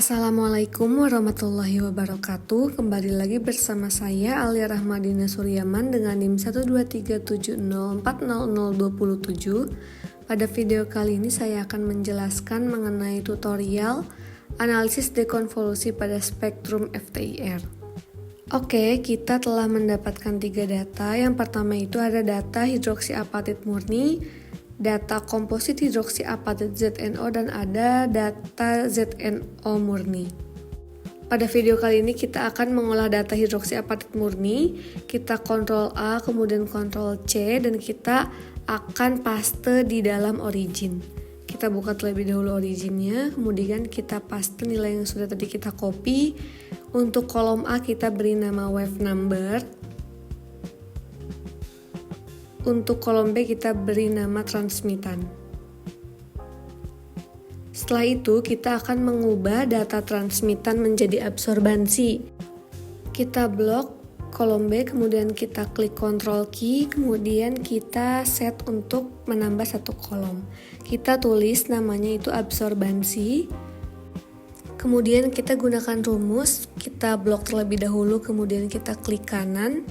Assalamualaikum warahmatullahi wabarakatuh. Kembali lagi bersama saya Alia Rahmadina Suryaman dengan NIM 12370400227. Pada video kali ini saya akan menjelaskan mengenai tutorial analisis dekonvolusi pada spektrum FTIR. Oke, kita telah mendapatkan 3 data. Yang pertama itu ada data hidroksiapatit murni, data komposit hidroksiapatit ZNO, dan ada data ZNO murni. Pada video kali ini kita akan mengolah data hidroksiapatit murni, kita Ctrl A kemudian Ctrl C dan kita akan paste di dalam origin. Kita buka terlebih dahulu originnya, kemudian kita paste nilai yang sudah tadi kita copy. Untuk kolom A kita beri nama wave number. Untuk kolom B kita beri nama transmitan. Setelah itu kita akan mengubah data transmitan menjadi absorbansi. Kita blok kolom B, kemudian kita klik Ctrl key, kemudian kita set untuk menambah satu kolom. Kita tulis namanya itu absorbansi. Kemudian kita gunakan rumus, kita blok terlebih dahulu, kemudian kita klik kanan.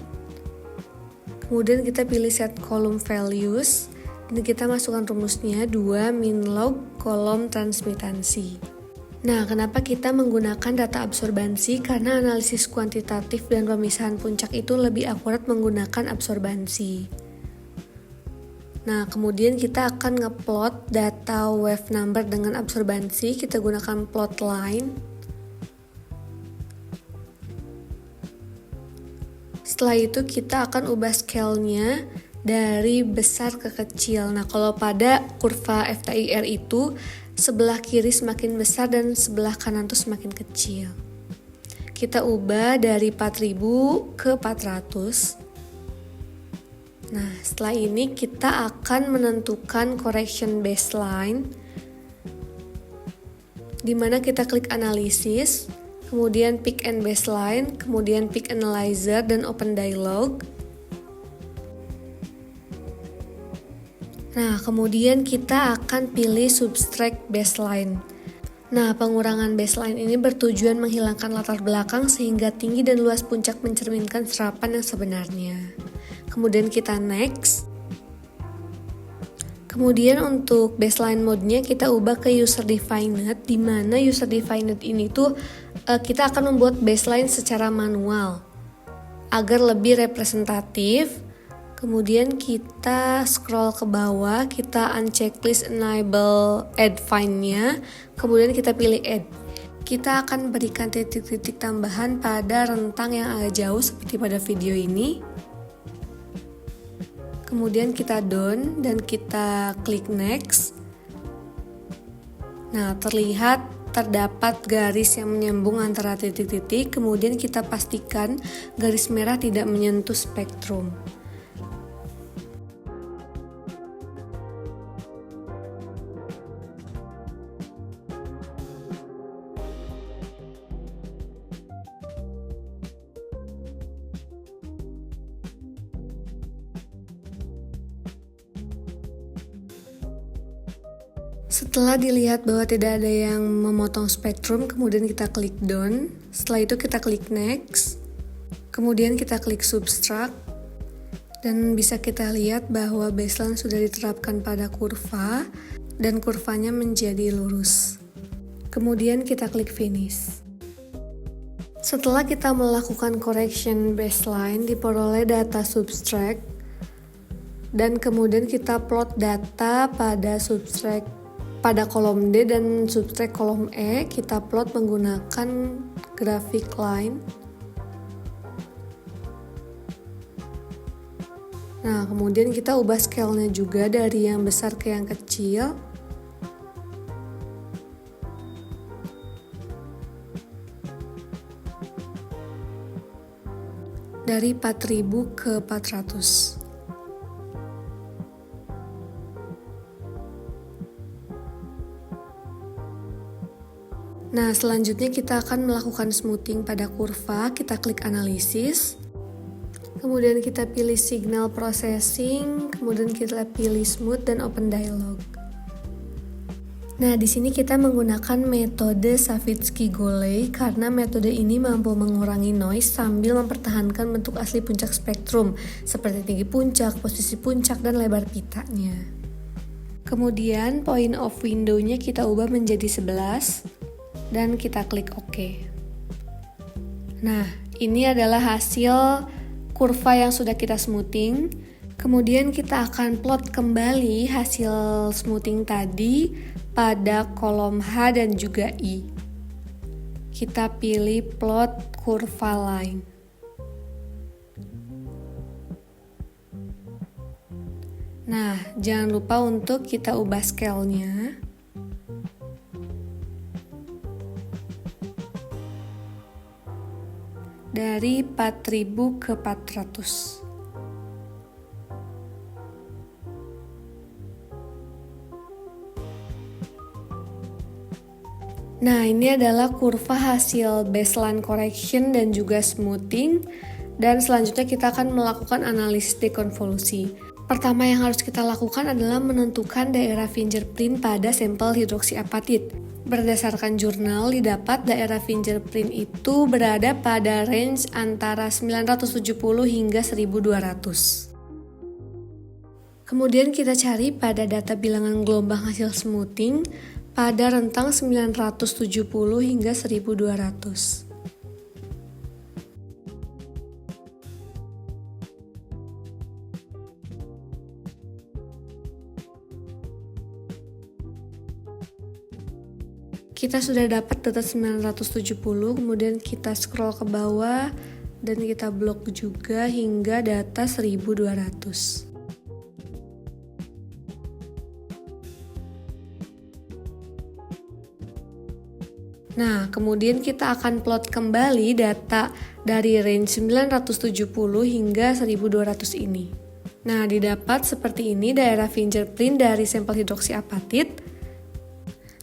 Kemudian kita pilih set column values dan kita masukkan rumusnya 2 min log kolom transmitansi. Nah, kenapa kita menggunakan data absorbansi? Karena analisis kuantitatif dan pemisahan puncak itu lebih akurat menggunakan absorbansi. Nah, kemudian kita akan ngeplot data wave number dengan absorbansi. Kita gunakan plot line. Setelah itu kita akan ubah scale-nya dari besar ke kecil. Nah, kalau pada kurva FTIR itu sebelah kiri semakin besar dan sebelah kanan tuh semakin kecil. Kita ubah dari 4000 ke 400. Nah, setelah ini kita akan menentukan correction baseline, di mana kita klik analisis, kemudian pick and baseline, kemudian pick analyzer dan open dialog. Nah, kemudian kita akan pilih subtract baseline. Nah, pengurangan baseline ini bertujuan menghilangkan latar belakang sehingga tinggi dan luas puncak mencerminkan serapan yang sebenarnya. Kemudian kita next. Kemudian untuk baseline mode-nya kita ubah ke user defined, di mana user defined ini tuh kita akan membuat baseline secara manual agar lebih representatif. Kemudian kita scroll ke bawah, kita uncheck list enable add find-nya, kemudian kita pilih add. Kita akan berikan titik-titik tambahan pada rentang yang agak jauh seperti pada video ini. Kemudian kita done dan kita klik next. Nah, terdapat garis yang menyambung antara titik-titik, kemudian kita pastikan garis merah tidak menyentuh spektrum. Setelah dilihat bahwa tidak ada yang memotong spektrum, kemudian kita klik done. Setelah itu kita klik next. Kemudian kita klik subtract. Dan bisa kita lihat bahwa baseline sudah diterapkan pada kurva dan kurvanya menjadi lurus. Kemudian kita klik finish. Setelah kita melakukan correction baseline, diperoleh data subtract dan kemudian kita plot data pada kolom D dan subtract kolom E. Kita plot menggunakan graphic line. Nah, kemudian kita ubah scale-nya juga dari yang besar ke yang kecil. Dari 4000 ke 400. Nah, selanjutnya kita akan melakukan smoothing pada kurva. Kita klik analisis. Kemudian kita pilih signal processing, kemudian kita pilih smooth dan open dialog. Nah, di sini kita menggunakan metode Savitsky-Golay karena metode ini mampu mengurangi noise sambil mempertahankan bentuk asli puncak spektrum seperti tinggi puncak, posisi puncak, dan lebar pitanya. Kemudian point of window-nya kita ubah menjadi 11 dan kita klik OK. Nah, ini adalah hasil kurva yang sudah kita smoothing. Kemudian kita akan plot kembali hasil smoothing tadi pada kolom H dan juga I. Kita pilih plot kurva line. Nah, jangan lupa untuk kita ubah scale-nya. Dari 4000 ke 400. Nah, ini adalah kurva hasil baseline correction dan juga smoothing. Dan selanjutnya kita akan melakukan analisis dekonvolusi. Pertama yang harus kita lakukan adalah menentukan daerah fingerprint pada sampel hidroksiapatit. Berdasarkan jurnal, didapat daerah fingerprint itu berada pada range antara 970 hingga 1200. Kemudian kita cari pada data bilangan gelombang hasil smoothing pada rentang 970 hingga 1200. Kita sudah dapat data 970, kemudian kita scroll ke bawah dan kita blok juga hingga data 1200. Nah, kemudian kita akan plot kembali data dari range 970 hingga 1200 ini. Nah, didapat seperti ini daerah fingerprint dari sampel hidroksiapatit.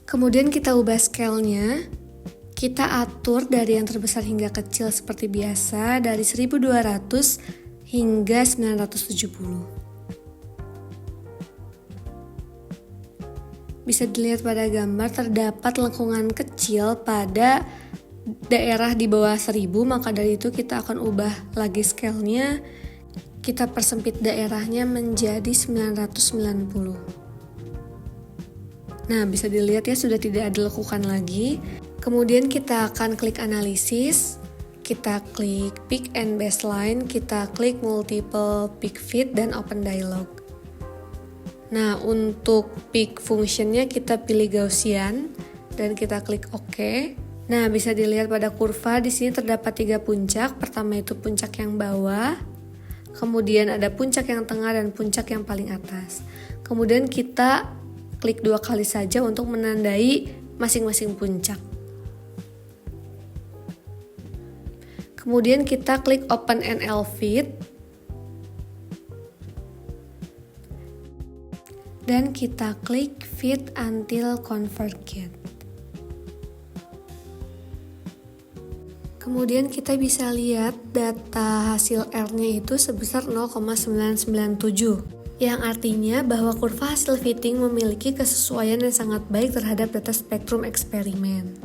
Kemudian kita ubah scale-nya. Kita atur dari yang terbesar hingga kecil seperti biasa, dari 1200 hingga 970. Bisa dilihat pada gambar terdapat lengkungan kecil pada daerah di bawah 1000, maka dari itu kita akan ubah lagi scale-nya. Kita persempit daerahnya menjadi 990. Nah, bisa dilihat ya sudah tidak ada lekukan lagi. Kemudian kita akan klik analisis, kita klik peak and baseline, kita klik multiple peak fit dan open dialog. Nah, untuk peak functionnya kita pilih Gaussian dan kita klik OK. Nah, bisa dilihat pada kurva di sini terdapat 3 puncak. Pertama itu puncak yang bawah, kemudian ada puncak yang tengah dan puncak yang paling atas. Kemudian kita klik 2 kali saja untuk menandai masing-masing puncak. Kemudian kita klik Open NL Fit dan kita klik Fit until Convergent. Kemudian kita bisa lihat data hasil R-nya itu sebesar 0,997, yang artinya bahwa kurva hasil fitting memiliki kesesuaian yang sangat baik terhadap data spektrum eksperimen.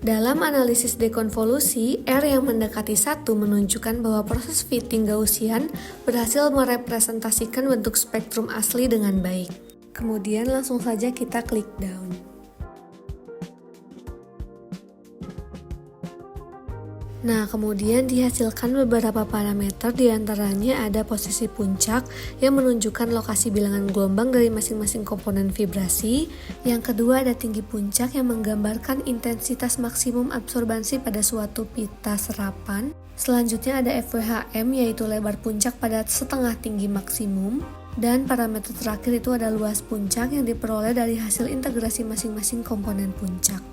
Dalam analisis dekonvolusi, R yang mendekati 1 menunjukkan bahwa proses fitting Gaussian berhasil merepresentasikan bentuk spektrum asli dengan baik. Kemudian langsung saja kita klik down. Nah, kemudian dihasilkan beberapa parameter, diantaranya ada posisi puncak yang menunjukkan lokasi bilangan gelombang dari masing-masing komponen vibrasi. Yang kedua ada tinggi puncak yang menggambarkan intensitas maksimum absorbansi pada suatu pita serapan. Selanjutnya ada FWHM yaitu lebar puncak pada setengah tinggi maksimum. Dan parameter terakhir itu ada luas puncak yang diperoleh dari hasil integrasi masing-masing komponen puncak.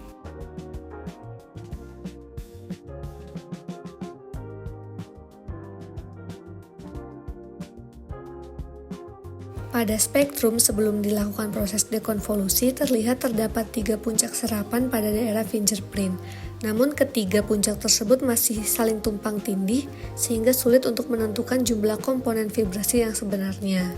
Pada spektrum sebelum dilakukan proses dekonvolusi terlihat terdapat 3 puncak serapan pada daerah fingerprint. Namun ketiga puncak tersebut masih saling tumpang tindih sehingga sulit untuk menentukan jumlah komponen vibrasi yang sebenarnya.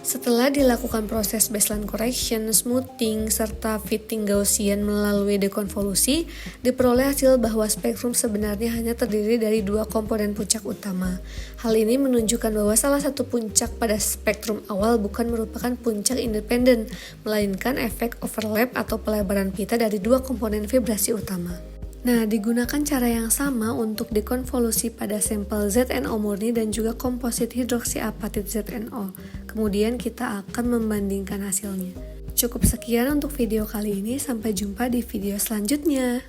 Setelah dilakukan proses baseline correction, smoothing, serta fitting Gaussian melalui dekonvolusi, diperoleh hasil bahwa spektrum sebenarnya hanya terdiri dari dua komponen puncak utama. Hal ini menunjukkan bahwa salah satu puncak pada spektrum awal bukan merupakan puncak independen, melainkan efek overlap atau pelebaran pita dari dua komponen vibrasi utama. Nah, digunakan cara yang sama untuk dekonvolusi pada sampel ZNO murni dan juga komposit hidroksiapatit ZNO. Kemudian kita akan membandingkan hasilnya. Cukup sekian untuk video kali ini, sampai jumpa di video selanjutnya.